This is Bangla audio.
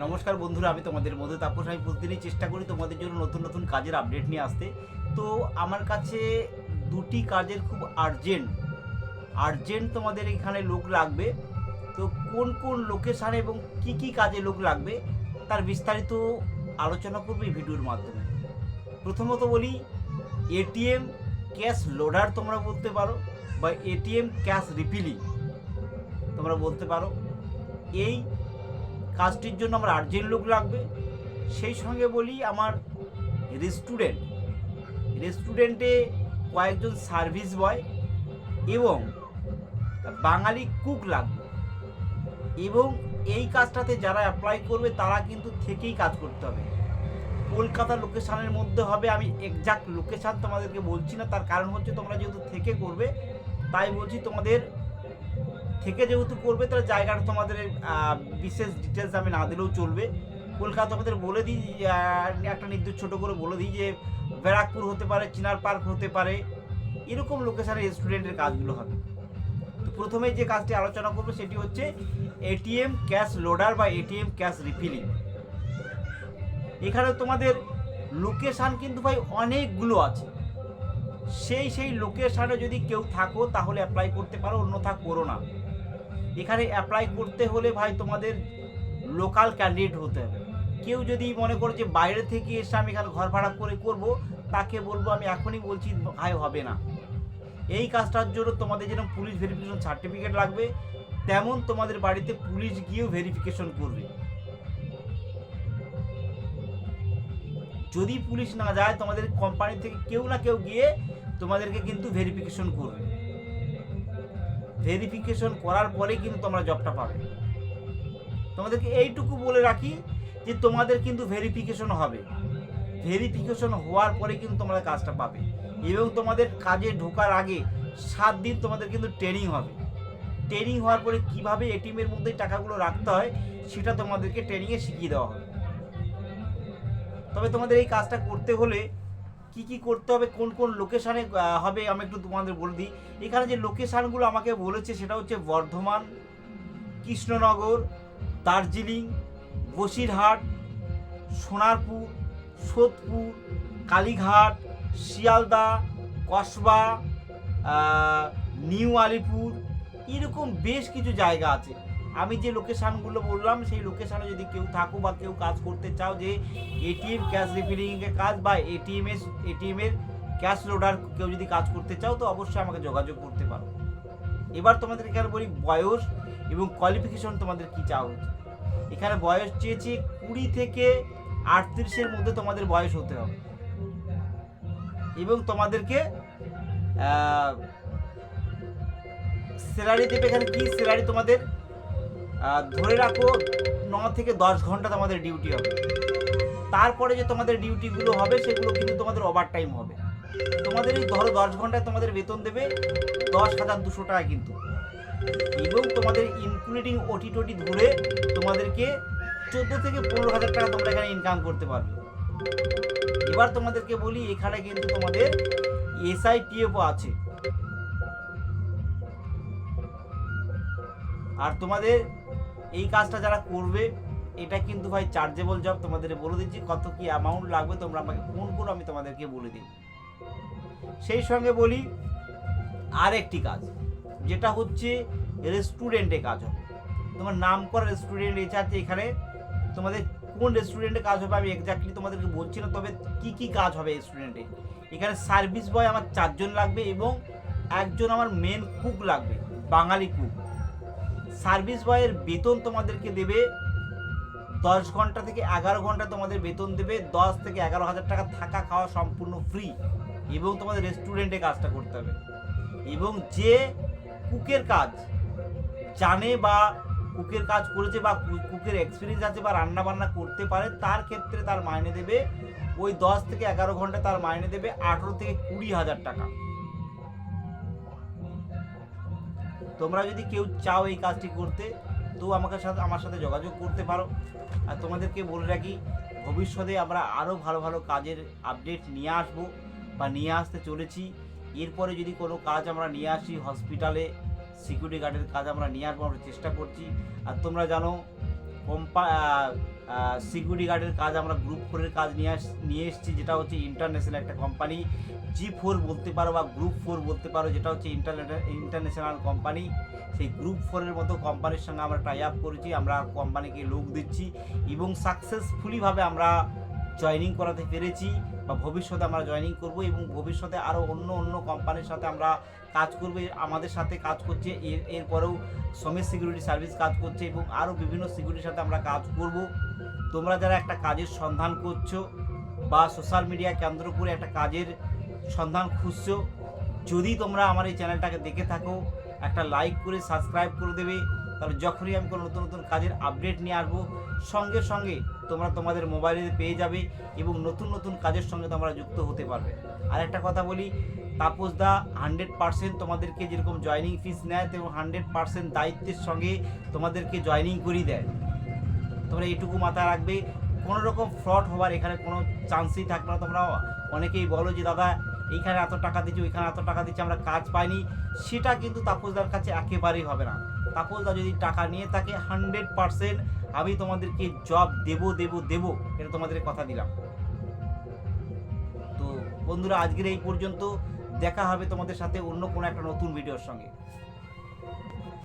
নমস্কার বন্ধুরা, আমি তোমাদের মধ্যে তাপস। আমি প্রতিদিনই চেষ্টা করি তোমাদের জন্য নতুন নতুন কাজের আপডেট নিয়ে আসতে। তো আমার কাছে দুটি কাজের খুব আর্জেন্ট তোমাদের এখানে লোক লাগবে। তো কোন কোন লোকেশানে এবং কি কি কাজে লোক লাগবে তার বিস্তারিত আলোচনা করবো এই ভিডিওর মাধ্যমে। প্রথমত বলি, এটিএম ক্যাশ লোডার তোমরা বলতে পারো, বা এটিএম ক্যাশ রিফিলিং তোমরা বলতে পারো। এই কাজটির জন্য আমার আর্জেন্ট লোক লাগবে। সেই সঙ্গে বলি, আমার রেস্টুরেন্টে কয়েকজন সার্ভিস বয় এবং বাঙালি কুক লাগবে। এবং এই কাজটাতে যারা অ্যাপ্লাই করবে তারা কিন্তু থেকেই কাজ করতে হবে। কলকাতা লোকেশানের মধ্যে হবে। আমি এক্সাক্ট লোকেশান তোমাদেরকে বলছি না, তার কারণ হচ্ছে তোমরা যেহেতু থেকে করবে তাই বলছি। তোমাদের থেকে যেহেতু করবে তাহলে জায়গাটা তোমাদের বিশেষ ডিটেলস আমি না দিলেও চলবে। কলকাতা তোমাদের বলে দিই, একটা নির্দিষ্ট ছোটো করে বলে দিই যে ব্যারাকপুর হতে পারে, চিনার পার্ক হতে পারে, এরকম লোকেশানে স্টুডেন্টের কাজগুলো হবে। তো প্রথমে যে কাজটি আলোচনা করবো সেটি হচ্ছে এটিএম ক্যাশ লোডার বা এটিএম ক্যাশ রিফিলিং। এখানে তোমাদের লোকেশান কিন্তু ভাই অনেকগুলো আছে। সেই লোকেশানে যদি কেউ থাকো তাহলে অ্যাপ্লাই করতে পারো, অন্যথা করো না। এখানে অ্যাপ্লাই করতে হলে ভাই তোমাদের লোকাল ক্যান্ডিডেট হতে হবে। কেউ যদি মনে করো যে বাইরে থেকে এসে আমি এখানে ঘর ভাড়া করে করব, তাকে বলবো, আমি এখনই বলছি ভাই হবে না। এই কাজটার জন্য তোমাদের যেরকম পুলিশ ভেরিফিকেশন সার্টিফিকেট লাগবে, তেমন তোমাদের বাড়িতে পুলিশ গিয়েও ভেরিফিকেশন করবে। যদি পুলিশ না যায়, তোমাদের কোম্পানি থেকে কেউ না কেউ গিয়ে তোমাদেরকে কিন্তু ভেরিফিকেশন করবে। ভেরিফিকেশন করার পরেই কিন্তু তোমরা জবটা পাবে। তোমাদেরকে এইটুকু বলে রাখি যে তোমাদের কিন্তু ভেরিফিকেশন হবে। ভেরিফিকেশন হওয়ার পরে কিন্তু তোমরা কাজটা পাবে। এবং তোমাদের কাজে ঢোকার আগে 7 দিন তোমাদের কিন্তু ট্রেনিং হবে। ট্রেনিং হওয়ার পরে কীভাবে এটিএমের মধ্যে টাকাগুলো রাখতে হয় সেটা তোমাদেরকে ট্রেনিংয়ে শিখিয়ে দেওয়া হবে। তবে তোমাদের এই কাজটা করতে হলে কি কি করতে হবে, কোন কোন লোকেশানে হবে, আমি একটু তোমাদের বলে দিই। এখানে যে লোকেশানগুলো আমাকে বলেছে সেটা হচ্ছে বর্ধমান, কৃষ্ণনগর, দার্জিলিং, বসিরহাট, সোনারপুর, সোদপুর, কালীঘাট, শিয়ালদা, কসবা, নিউ আলিপুর, এরকম বেশ কিছু জায়গা আছে। আমি যে লোকেশানগুলো বললাম সেই লোকেশানে যদি কেউ থাকো বা কেউ কাজ করতে চাও, যে এটিএম ক্যাশ রিফিলিংয়ের কাজ বা এটিএমের ক্যাশ লোডার কেউ যদি কাজ করতে চাও, তো অবশ্যই আমাকে যোগাযোগ করতে পারো। এবার তোমাদের এখানে বলি বয়স এবং কোয়ালিফিকেশন তোমাদের কী চাওয়া হচ্ছে। এখানে বয়স চেয়েছে 20 থেকে 38-এর মধ্যে তোমাদের বয়স হতে হবে। এবং তোমাদেরকে স্যালারি দেবে। এখানে কি স্যালারি তোমাদের ধরে রাখো 9 থেকে 10 ঘন্টা তোমাদের ডিউটি হবে। তারপরে যে তোমাদের ডিউটিগুলো হবে সেগুলো কিন্তু তোমাদের ওভার টাইম হবে। তোমাদের এই ধরো 10 ঘন্টায় তোমাদের বেতন দেবে 10,200 টাকা কিন্তু। এবং তোমাদের ইনক্লুডিং ওটি টোটি ধরে তোমাদেরকে 14 থেকে 15,000 টাকা তোমরা এখানে ইনকাম করতে পারবে। এবার তোমাদেরকে বলি, এখানে কিন্তু তোমাদের এসআইপিএফও আছে। আর তোমাদের এই কাজটা যারা করবে, এটা কিন্তু ভাই চার্জেবল জব। তোমাদের বলে দিচ্ছি কত কি অ্যামাউন্ট লাগবে, তোমরা আমাকে ফোন করো, আমি তোমাদেরকে বলে দিই। সেই সঙ্গে বলি আরেকটি কাজ, যেটা হচ্ছে রেস্টুরেন্টে কাজ হবে। তোমার নাম করা রেস্টুরেন্ট আছে। এখানে তোমাদের কোন রেস্টুরেন্টে কাজ হবে আমি এক্স্যাক্টলি তোমাদেরকে বলছি না, তবে কি কি কাজ হবে রেস্টুরেন্টে। এখানে সার্ভিস বয় আমার 4 জন লাগবে এবং একজন আমার মেন কুক লাগবে, বাঙালি কুক। সার্ভিস বয়ের বেতন তোমাদেরকে দেবে 10 ঘন্টা থেকে 11 ঘন্টা তোমাদের বেতন দেবে 10 থেকে 11,000 টাকা, থাকা খাওয়া সম্পূর্ণ ফ্রি। এবং তোমাদের রেস্টুরেন্টে কাজটা করতে হবে। এবং যে কুকের কাজ জানে বা কুকের কাজ করেছে বা কুকের এক্সপিরিয়েন্স আছে বা রান্না বান্না করতে পারে, তার ক্ষেত্রে তার মাইনে দেবে ওই 10 থেকে 11 ঘন্টা তার মাইনে দেবে 18 থেকে 20,000 টাকা। তোমরা যদি কেউ চাও এই কাজটি করতে, তো আমার সাথে যোগাযোগ করতে পারো। আর তোমাদেরকে বলে রাখি, ভবিষ্যতে আমরা আরও ভালো ভালো কাজের আপডেট নিয়ে আসবো বা নিয়ে আসতে চলেছি। এরপরে যদি কোনো কাজ আমরা নিয়ে আসি, হসপিটালে সিকিউরিটি গার্ডের কাজ আমরা নিয়ে আসবো, আমরা চেষ্টা করছি। আর তোমরা জানো সিকিউরিটি গার্ডের কাজ আমরা গ্রুপ 4-এর কাজ নিয়ে এসেছি, যেটা হচ্ছে ইন্টারন্যাশনাল একটা কোম্পানি, G4 বলতে পারো বা গ্রুপ 4 বলতে পারো, যেটা হচ্ছে ইন্টারন্যাশনাল কোম্পানি। সেই গ্রুপ 4-এর মতো কোম্পানির সঙ্গে আমরা টাই আপ করেছি, আমরা কোম্পানিকে লোক দিচ্ছি এবং সাকসেসফুলিভাবে আমরা জয়েনিং করাতে পেরেছি বা ভবিষ্যতে আমরা জয়েনিং করব এবং ভবিষ্যতে আরও অন্য কোম্পানির সাথে আমরা কাজ করব। আমাদের সাথে কাজ করছে, এরপরেও সমেত সিকিউরিটি সার্ভিস কাজ করছে এবং আরও বিভিন্ন সিকিউরিটির সাথে আমরা কাজ করব। তোমরা যারা একটা কাজের সন্ধান করছো বা সোশ্যাল মিডিয়া কেন্দ্র করে একটা কাজের সন্ধান খুঁজছো, যদি তোমরা আমার এই চ্যানেলটাকে দেখে থাকো, একটা লাইক করে সাবস্ক্রাইব করে দেবে, তাহলে যখনই আমি কোনো নতুন কাজের আপডেট নিয়ে আসবো সঙ্গে সঙ্গে তোমরা তোমাদের মোবাইলে পেয়ে যাবে এবং নতুন কাজের সঙ্গে তোমরা যুক্ত হতে পারবে। আর একটা কথা বলি, তাপস দা 100% তোমাদেরকে যেরকম জয়নিং ফিস নেয় এবং 100% দায়িত্বের সঙ্গে তোমাদেরকে জয়নিং করিয়ে দেয়। তোমরা এইটুকু মাথায় রাখবে, কোনো রকম ফ্রড হওয়ার এখানে কোনো চান্সই থাকবে না। তোমরা অনেকেই বলো যে দাদা এইখানে এত টাকা দিচ্ছি, ওইখানে এত টাকা দিচ্ছি, আমরা কাজ পাইনি, সেটা কিন্তু তাপসদার কাছে একেবারেই হবে না। তাপসদা যদি টাকা নিয়ে থাকে 100% আমি তোমাদেরকে জব দেবো, এটা তোমাদের কথা দিলাম। তো বন্ধুরা, আজকের এই পর্যন্ত, দেখা হবে তোমাদের সাথে অন্য কোনো একটা নতুন ভিডিওর সঙ্গে।